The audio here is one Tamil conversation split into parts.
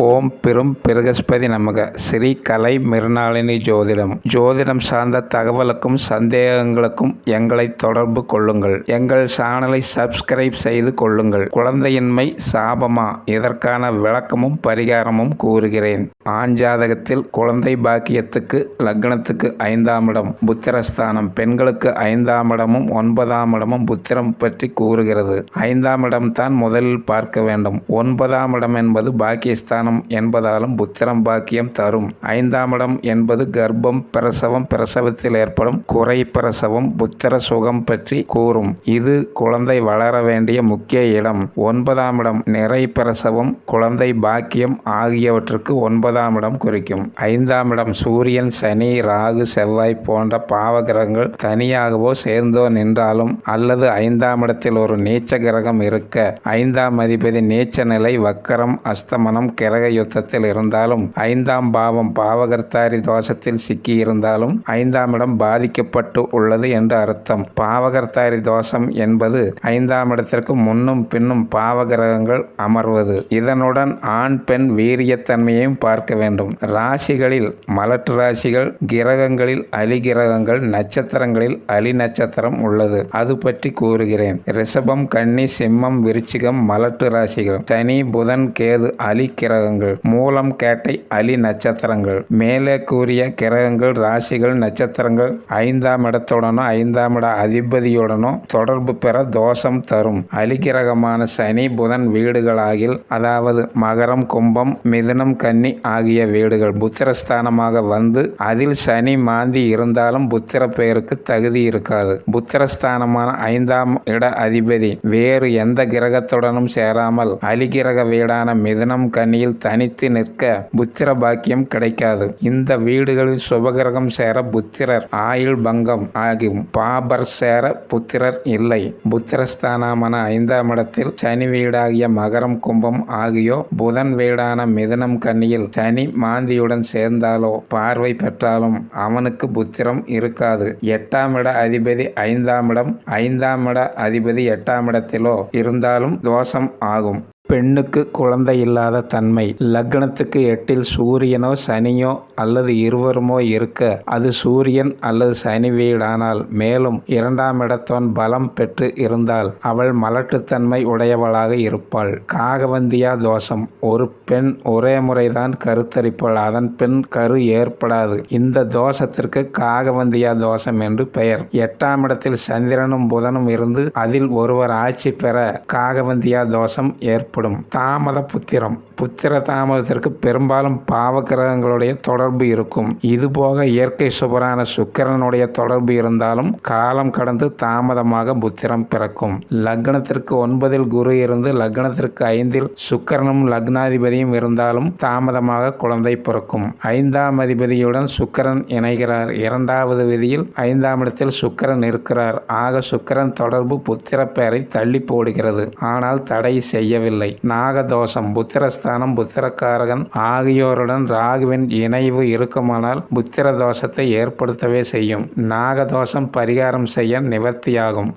ஓம் பெரும் பிரகஸ்பதி நமக. ஸ்ரீ கலை மிருணாளினி ஜோதிடம். ஜோதிடம் சார்ந்த தகவலுக்கும் சந்தேகங்களுக்கும் எங்களை தொடர்பு கொள்ளுங்கள். எங்கள் சேனலை சப்ஸ்கிரைப் செய்து கொள்ளுங்கள். குழந்தையின்மை சாபமா? இதற்கான விளக்கமும் பரிகாரமும் கூறுகிறேன். ஆண் ஜாதகத்தில் குழந்தை பாக்கியத்துக்கு லக்னத்துக்கு 5ஆம் இடம் புத்திரஸ்தானம், பெண்களுக்கு 5ஆம் இடமும் 9ஆம் இடமும் புத்திரம் பற்றி கூறுகிறது. 5ஆம் இடம் தான் முதலில் பார்க்க வேண்டும். 9ஆம் இடம் என்பது பாக்கியஸ்தானம் என்பதாலும் புத்திரம் பாக்கியம் தரும். 5ஆம் இடம் என்பது கர்ப்பம், பிரசவம், பிரசவத்தில் ஏற்படும் குறை பிரசவம், புத்திர சுகம் பற்றி கூறும். இது குழந்தை வளர வேண்டிய முக்கிய இடம். 9ஆம் இடம் நிறை பிரசவம், குழந்தை பாக்கியம் ஆகியவற்றுக்கு 9ஆம் இடம் குறிக்கும். 5ஆம் இடம் சூரியன், சனி, ராகு, செவ்வாய் போன்ற பாவகிரகங்கள் தனியாகவோ சேர்ந்தோ நின்றாலும் அல்லது 5ஆம் இடத்தில் ஒரு நீச்ச கிரகம் இருக்க 5ஆம் அதிபதி நீச்ச நிலை, வக்கரம், அஸ்தமனம், கிரக யுத்தத்தில் இருந்தாலும் 5ஆம் பாவம் பாவகர்த்தாரி தோஷத்தில் சிக்கி இருந்தாலும் 5ஆம் இடம் பாதிக்கப்பட்டு உள்ளது என்று அர்த்தம். பாவகர்த்தாரி தோஷம் என்பது 5ஆம் இடத்திற்கு முன்னும் பின்னும் பாவகிரகங்கள் அமர்வது. இதனுடன் ஆண் பெண் வீரியத்தன்மையையும் பார்க்க வேண்டும். ராசிகளில் மலட்டு ராசிகள், கிரகங்களில் அலி கிரகங்கள், நட்சத்திரங்களில் அலி நட்சத்திரம் உள்ளது. அது பற்றி கூறுகிறேன். ரிஷபம், கன்னி, சிம்மம், விருச்சிகம் மலட்டு ராசிகள். சனி, புதன், கேது அலி கிரகங்கள். மூலம், கேட்டை அலி நட்சத்திரங்கள். மேலே கூறிய கிரகங்கள், ராசிகள், நட்சத்திரங்கள் 5ஆம் இடத்துடனோ 5ஆம் இட அதிபதியுடனோ தொடர்பு பெற தோஷம் தரும். அலிகிரகமான சனி, புதன் வீடுகளாகில், அதாவது மகரம், கும்பம், மிதுனம், கன்னி ஆகிய வீடுகள் புத்திரஸ்தானமாக வந்து அதில் சனி மாந்தி இருந்தாலும் புத்திர பெயருக்கு தகுதி இருக்காது. புத்திரஸ்தானமான 5ஆம் இட அதிபதி வேறு எந்த கிரகத்துடனும் சேராமல் அலிகிரக வீடான மிதுனம், கன்னியில் தனித்து நிற்க புத்திர பாக்கியம் கிடைக்காது. இந்த வீடுகளில் சுபகிரகம் சேர புத்திரர் ஆயுள் பங்கம் ஆகும். பாபர் சேர புத்திரர் இல்லை. புத்திரஸ்தானமான 5ஆம் இடத்தில் சனி வீடாகிய மகரம், கும்பம் ஆகியோ, புதன் வீடான மிதுனம், கன்னியில் சனி மாந்தியுடன் சேர்ந்தாலோ பார்வை பெற்றாலும் அவனுக்கு புத்திரம் இருக்காது. 8ஆம் இட அதிபதி 5ஆம் இடம், 5ஆம் இட அதிபதி 8ஆம் இடத்திலோ இருந்தாலும் தோஷம் ஆகும். பெண்ணுக்கு குழந்தை இல்லாத தன்மை. லக்னத்துக்கு 8இல் சூரியனோ சனியோ அல்லது இருவருமோ இருக்க அது சூரியன் அல்லது சனி வீடானால், மேலும் 2ஆம் இடத்தோன் பலம் பெற்று இருந்தால் அவள் மலட்டுத்தன்மை உடையவளாக இருப்பாள். காகவந்தியா தோஷம். ஒரு பெண் ஒரே முறைதான் கருத்தரிப்பாள், அதன் பின் கரு ஏற்படாது. இந்த தோஷத்திற்கு காகவந்தியா தோஷம் என்று பெயர். 8ஆம் இடத்தில் சந்திரனும் புதனும் இருந்து அதில் ஒருவர் ஆட்சி பெற காகவந்தியா தோஷம் ஏற்படும். தாமத புத்திரம். புத்திர தாமதத்திற்கு பெரும்பாலும் பாவகிரகங்களுடைய தொடர்பு இருக்கும். இதுபோக இயற்கை சுபரான சுக்கிரனுடைய தொடர்பு இருந்தாலும் காலம் கடந்து தாமதமாக புத்திரம் பிறக்கும். லக்னத்திற்கு 9இல் குரு இருந்து லக்னத்திற்கு 5இல் சுக்கிரனும் லக்னாதிபதியும் இருந்தாலும் தாமதமாக குழந்தை பிறக்கும். 5ஆம் அதிபதியுடன் சுக்கிரன் இணைகிறார். 2வது விதியில் 5ஆம் இடத்தில் சுக்கிரன் இருக்கிறார். ஆக சுக்கிரன் தொடர்பு புத்திர பெயரை தள்ளி போடுகிறது, ஆனால் தடை செய்யவில்லை. நாகதோஷம். புத்திரஸ்தானம், புத்திரக்காரகன் ஆகியோருடன் ராகுவின் இணைவு இருக்குமானால் புத்திர தோஷத்தை ஏற்படுத்தவே செய்யும். நாகதோஷம் பரிகாரம் செய்ய நிவர்த்தியாகும்.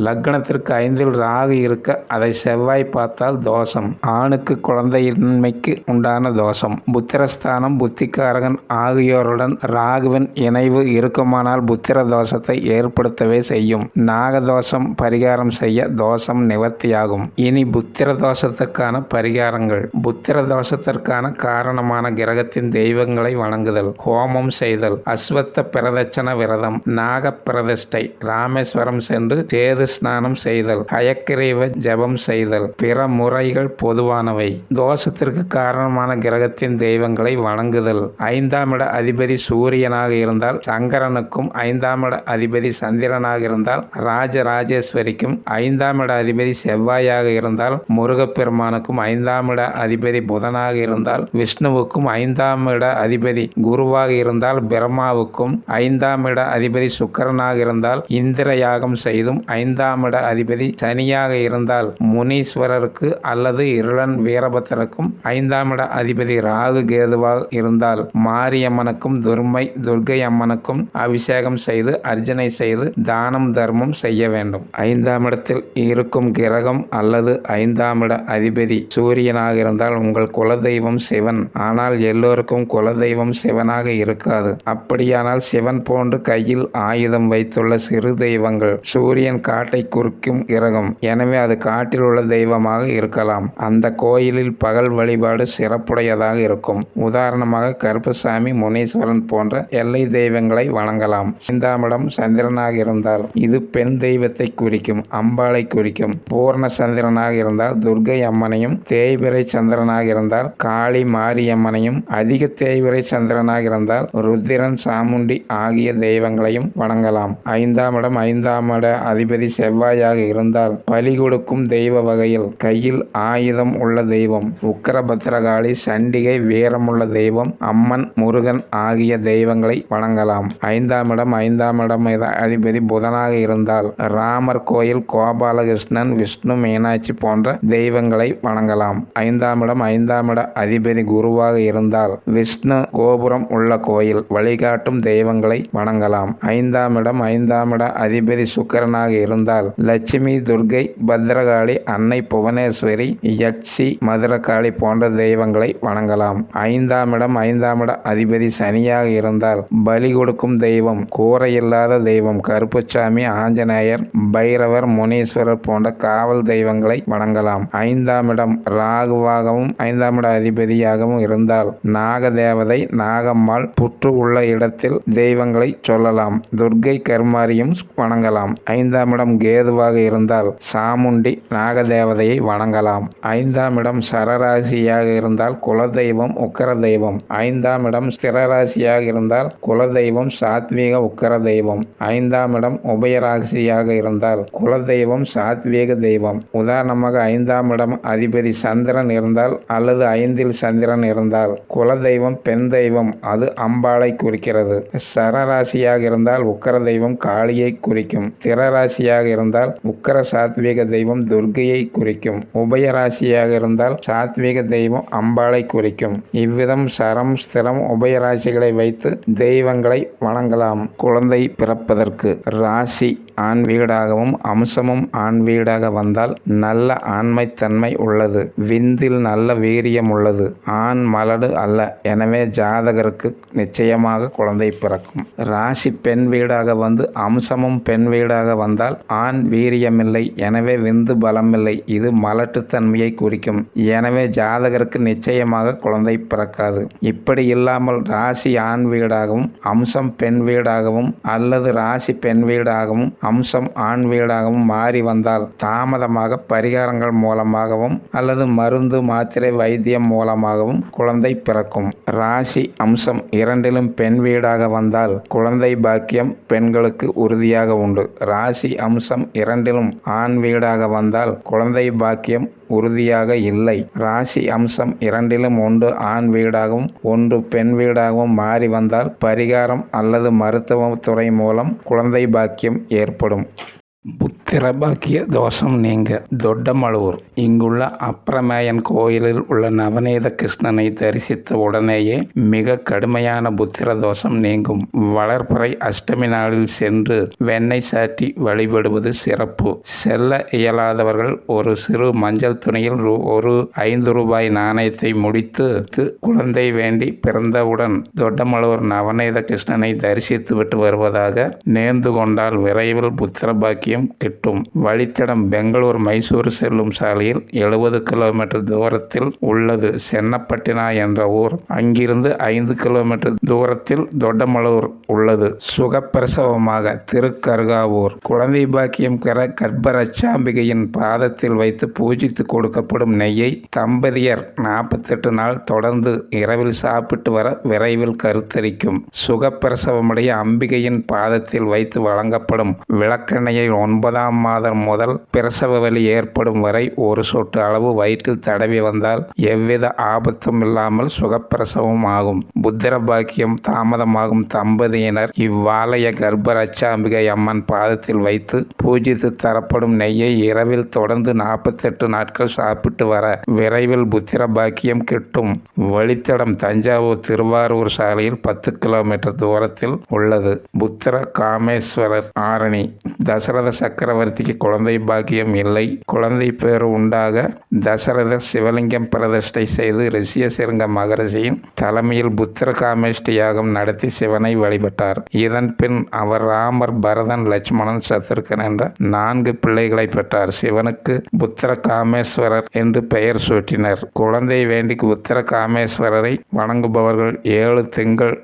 லக்னத்திற்கு 5இல் ராகு இருக்க அதை செவ்வாய் பார்த்தால் தோஷம். ஆணுக்கு குழந்தையின்மைக்கு உண்டான தோஷம். புத்திரஸ்தானம், புத்திக்காரகன் ஆகியோருடன் ராகுவின் இணைவு இருக்குமானால் புத்திர தோஷத்தை ஏற்படுத்தவே செய்யும். நாகதோஷம் பரிகாரம் செய்ய தோஷம் நிவர்த்தியாகும். இனி புத்திர தோஷத்துக்கான பரிகாரங்கள். புத்திர தோஷத்திற்கான காரணமான கிரகத்தின் தெய்வங்களை வணங்குதல், ஹோமம் செய்தல், அஸ்வத்த பிரதட்சண விரதம், நாக பிரதிஷ்டை, ராமேஸ்வரம் சென்று சேது ஸ்நானம் செய்தல், ஹயக்கிரீவ ஜபம் செய்தல். பிற முறைகள் பொதுவானவை. தோஷத்திற்கு காரணமான கிரகத்தின் தெய்வங்களை வணங்குதல். 5ஆம் இட அதிபதி சூரியனாக இருந்தால் சங்கரனுக்கும், 5ஆம் இட அதிபதி சந்திரனாக இருந்தால் ராஜராஜேஸ்வரிக்கும், 5ஆம் இட அதிபதி செவ்வாயாக இருந்தால் முருகப்பெருமானுக்கும், 5ஆம் இட அதிபதி புதனாக இருந்தால் விஷ்ணுவுக்கும், 5ஆம் இட அதிபதி குருவாக இருந்தால் பிரம்மாவுக்கும், 5ஆம் இட அதிபதி சுக்கிரனாக இருந்தால் இந்திர யாகம் செய்தும், 5ஆம் இட அதிபதி சனியாக இருந்தால் முனீஸ்வரருக்கு அல்லது இருளன் வீரபத்திரக்கும், 5ஆம் இட அதிபதி ராகு கேதுவாக இருந்தால் மாரியம்மனுக்கும், துர்க்கை அம்மனுக்கும் அபிஷேகம் செய்து அர்ச்சனை செய்து தானம் தர்மம் செய்ய வேண்டும். 5ஆம் இடத்தில் இருக்கும் கிரகம் அல்லது 5ஆம் இட அதிபதி சூரியனாக இருந்தால் என்றால் உங்கள் குலதெய்வம் சிவன். ஆனால் எல்லோருக்கும் குலதெய்வம் சிவனாக இருக்காது. அப்படியானால் சிவன் போன்று கையில் ஆயுதம் வைத்துள்ள சிறு தெய்வங்கள். சூரியன் காட்டை குறிக்கும் கிரகம். எனவே அது காட்டில் உள்ள தெய்வமாக இருக்கலாம். அந்த கோயிலில் பகல் வழிபாடு சிறப்புடையதாக இருக்கும். உதாரணமாக கருப்பசாமி, முனீஸ்வரன் போன்ற எல்லை தெய்வங்களை வணங்கலாம். 5ஆம் இடம் சந்திரனாக இருந்தால் இது பெண் தெய்வத்தை குறிக்கும், அம்பாளை குறிக்கும். பூர்ண சந்திரனாக இருந்தால் துர்க்கை அம்மனையும், தேய்பிறை சந்திரனாக இருந்தால் காளி மாரியம்மனையும், அதிக தேய்பிறை சந்திரனாக இருந்தால் ருத்திரன், சாமுண்டி ஆகிய தெய்வங்களையும் வணங்கலாம். 5ஆம் இடம் 5ஆம் இட அதிபதி செவ்வாயாக இருந்தால் பலி கொடுக்கும் தெய்வ வகையில் கையில் ஆயுதம் உள்ள தெய்வம் உக்கிரபத்திரகாளி, சண்டிகை, வீரமுள்ள தெய்வம் அம்மன், முருகன் ஆகிய தெய்வங்களை வணங்கலாம். 5ஆம் இடம் 5ஆம் இடம் அதிபதி புதனாக இருந்தால் ராமர் கோயில், கோபாலகிருஷ்ணன், விஷ்ணு, மீனாட்சி போன்ற தெய்வங்களை வணங்கலாம். 5ஆம் இடம் 5ஆம் இட அதிபதி குருவாக இருந்தால் விஷ்ணு கோபுரம் உள்ள கோயில், வழிகாட்டும் தெய்வங்களை வணங்கலாம். 5ஆம் இடம் 5ஆம் இட அதிபதி சுக்கிரனாக இருந்தால் லட்சுமி, துர்க்கை, பத்ரகாளி, அன்னை புவனேஸ்வரி, யக்ஷி, மதுரகாளி போன்ற தெய்வங்களை வணங்கலாம். 5ஆம் இடம் 5ஆம் இட அதிபதி சனியாக இருந்தால் பலி கொடுக்கும் தெய்வம் கூரையில்லாத தெய்வம் கருப்புசாமி, ஆஞ்சநேயர், பைரவர், முனீஸ்வரர் போன்ற காவல் தெய்வங்களை வணங்கலாம். 5ஆம் இடம் ராகுவாகவும் 5ஆம் இட அதிபதியாகவும் இருந்தால் நாகதேவதை, நாகம்மாள், புற்று உள்ள இடத்தில் தெய்வங்களை சொல்லலாம். துர்க்கை, கருமாரியும் வணங்கலாம். 5ஆம் இடம் கேதுவாக இருந்தால் சாமுண்டி, நாகதேவதையை வணங்கலாம். 5ஆம் இடம் சரராசியாக இருந்தால் குலதெய்வம் உக்கிர தெய்வம். 5ஆம் இடம் ஸ்திரராசியாக இருந்தால் குலதெய்வம் சாத்வீக உக்கிர தெய்வம். 5ஆம் இடம் உபயராசியாக இருந்தால் குலதெய்வம் சாத்வீக தெய்வம். உதாரணமாக 5ஆம் இடம் அதிபதி சந்திரன் இருந்தால் அல்லது 5இல் சந்திரன் இருந்தால் குலதெய்வம் பெண் தெய்வம், அது அம்பாளை குறிக்கிறது. சரராசியாக இருந்தால் உக்கிர தெய்வம் காளியை குறிக்கும். ஸ்திரராசியாக இருந்தால் உக்கிர சாத்வீக தெய்வம் துர்க்கையை குறிக்கும். உபயராசியாக இருந்தால் சாத்வீக தெய்வம் அம்பாளை குறிக்கும். இவ்விதம் சரம், ஸ்திரம், உபயராசிகளை வைத்து தெய்வங்களை வணங்கலாம். குழந்தை பிறப்பதற்கு ராசி ஆண் வீடாகவும் அம்சமும் ஆண் வீடாக வந்தால் நல்ல ஆண்மைத்தன்மை உள்ளது, விந்தில் நல்ல வீரியம் உள்ளது, ஆண் மலடு அல்ல. எனவே ஜாதகருக்கு நிச்சயமாக குழந்தை பிறக்கும். ராசி பெண் வீடாக வந்து அம்சமும் பெண் வீடாக வந்தால் ஆண் வீரியமில்லை, எனவே விந்து பலமில்லை, இது மலட்டுத்தன்மையை குறிக்கும். எனவே ஜாதகருக்கு நிச்சயமாக குழந்தை பிறக்காது. இப்படி இல்லாமல் ராசி ஆண் வீடாகவும் அம்சம் பெண் வீடாகவும் அல்லது ராசி பெண் வீடாகவும் அம்சம் ஆண் வீடாகவும் மாறி வந்தால் தாமதமாக பரிகாரங்கள் மூலமாகவும் அல்லது மருந்து, மாத்திரை, வைத்தியம் மூலமாகவும் குழந்தை பிறக்கும். ராசி அம்சம் இரண்டிலும் பெண் வீடாக வந்தால் குழந்தை பாக்கியம் பெண்களுக்கு உறுதியாக உண்டு. ராசி அம்சம் இரண்டிலும் ஆண் வீடாக வந்தால் குழந்தை பாக்கியம் உறுதியாக இல்லை. ராசி அம்சம் இரண்டிலும் ஒன்று ஆண் வீடாகவும் ஒன்று பெண் வீடாகவும் மாறி வந்தால் பரிகாரம் அல்லது மருத்துவத்துறை மூலம் குழந்தை பாக்கியம் ஏற்படும். புத்திரபாக்கிய தோஷம் நீங்க. தொட்டமளூர் இங்குள்ள அப்ரமேயன் கோயிலில் உள்ள நவநீத கிருஷ்ணனை தரிசித்த உடனேயே மிக கடுமையான புத்திர தோஷம் நீங்கும். வளர்பிறை அஷ்டமி நாளில் சென்று வெண்ணெய் சாற்றி வழிபடுவது சிறப்பு. செல்ல இயலாதவர்கள் ஒரு சிறு மஞ்சள் துணியில் ஒரு 5 ரூபாய் நாணயத்தை முடித்து குழந்தை வேண்டி பிறந்தவுடன் தொட்டமளூர் நவநீத கிருஷ்ணனை தரிசித்து விட்டு வருவதாக நேர்ந்து கொண்டால் விரைவில் புத்திர பாக்கியம் கிட்டும். வழித்தடம் பெங்களூர் மைசூர் செல்லும் சாலையில் 70 கிலோமீட்டர் தூரத்தில் உள்ளது சென்னப்பட்டினா என்ற ஊர். அங்கிருந்து 5 கிலோமீட்டர் தூரத்தில் தொட்டமளூர் உள்ளது. சுகப்பிரசவமாக திருக்கருகாவூர். குழந்தை பாக்கியம் பெற கர்ப்பரட்சாம்பிகையின் பாதத்தில் வைத்து பூஜித்து கொடுக்கப்படும் நெய்யை தம்பதியர் 48 நாள் தொடர்ந்து இரவில் சாப்பிட்டு வர விரைவில் கருத்தரிக்கும். சுகப்பிரசவமுடைய அம்பிகையின் பாதத்தில் வைத்து வழங்கப்படும் விளக்கெண்ணெயை 9ஆம் மாதம் முதல் பிரசவ வலி ஏற்படும் வரை ஒரு சொட்டு அளவு வயிற்றில் தடவி வந்தால் எவ்வித ஆபத்தும் இல்லாமல் சுகப்பிரசவம் ஆகும். புத்திர பாக்கியம் தாமதமாகும் தம்பதியினர் இவ்வாலய கர்ப்பரட்சாம்பிகை அம்மன் பாதத்தில் வைத்து பூஜித்து தரப்படும் நெய்யை இரவில் தொடர்ந்து 48 நாட்கள் சாப்பிட்டு வர விரைவில் புத்திர பாக்கியம் கிட்டும். வழித்தடம் தஞ்சாவூர் திருவாரூர் சாலையில் 10 கிலோமீட்டர் தூரத்தில் உள்ளது. புத்திர காமேஸ்வரர் ஆரணி. தசரத தசரத சக்கரவர்த்திக்கு குழந்தை பாக்கியம் இல்லை. குழந்தை பேறு உண்டாக தசரதர் சிவலிங்கம் பிரதிஷ்டை செய்து ரிஷியசிருங்க மகரிஷியின் தலைமையில் புத்திர காமேஷ்டி யாகம் நடத்தி சிவனை வழிபட்டார். இதன் பின் அவர் ராமர், பரதன், லட்சுமணன், சத்ருகன் என்ற 4 பிள்ளைகளை பெற்றார். சிவனுக்கு புத்திர காமேஸ்வரர் என்று பெயர் சூட்டினர். குழந்தை வேண்டி புத்திர காமேஸ்வரரை வணங்குபவர்கள் 7 திங்கள்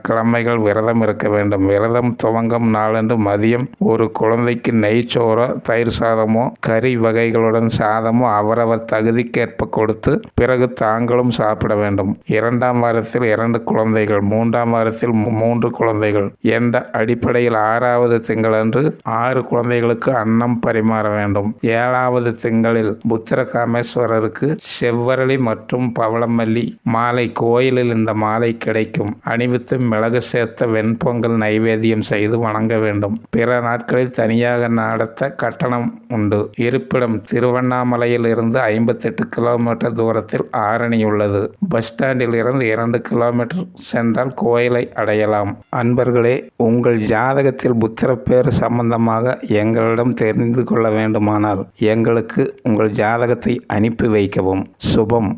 கிழமைகள் விரதம் இருக்க வேண்டும். விரதம் துவங்கும் நாளன்று மதியம் ஒரு குழந்தைக்கு நெய்ச்சோறோ, தயிர் சாதமோ, கறி வகைகளுடன் சாதமோ அவரவர் தகுதிக்கேற்ப கொடுத்து பிறகு தாங்களும் சாப்பிட வேண்டும். 2ஆம் வாரத்தில் 2 குழந்தைகள், 3ஆம் வாரத்தில் 3 குழந்தைகள் என்ற அடிப்படையில் 6வது திங்களன்று 6 குழந்தைகளுக்கு அன்னம் பரிமாற வேண்டும். 7வது திங்களில் புத்திர காமேஸ்வரருக்கு செவ்வரளி மற்றும் பவளமல்லி மாலை கோயிலில் இந்த மாலை கிடைக்கும். அணிவித்து மிளகு சேர்த்த வெண்பொங்கல் நைவேத்தியம் செய்து வணங்க வேண்டும். பிற நாட்களில் தனியாக நடத்த கட்டணம் உண்டு. இருப்பிடம் திருவண்ணாமலையில் இருந்து 58 கிலோமீட்டர் தூரத்தில் ஆரணி உள்ளது. பஸ் ஸ்டாண்டில் இருந்து 2 கிலோமீட்டர் சென்றால் கோயிலை அடையலாம். அன்பர்களே, உங்கள் ஜாதகத்தில் புத்திரப்பேறு சம்பந்தமாக எங்களிடம் தெரிந்து கொள்ள வேண்டுமானால் எங்களுக்கு உங்கள் ஜாதகத்தை அனுப்பி வைக்கவும். சுபம்.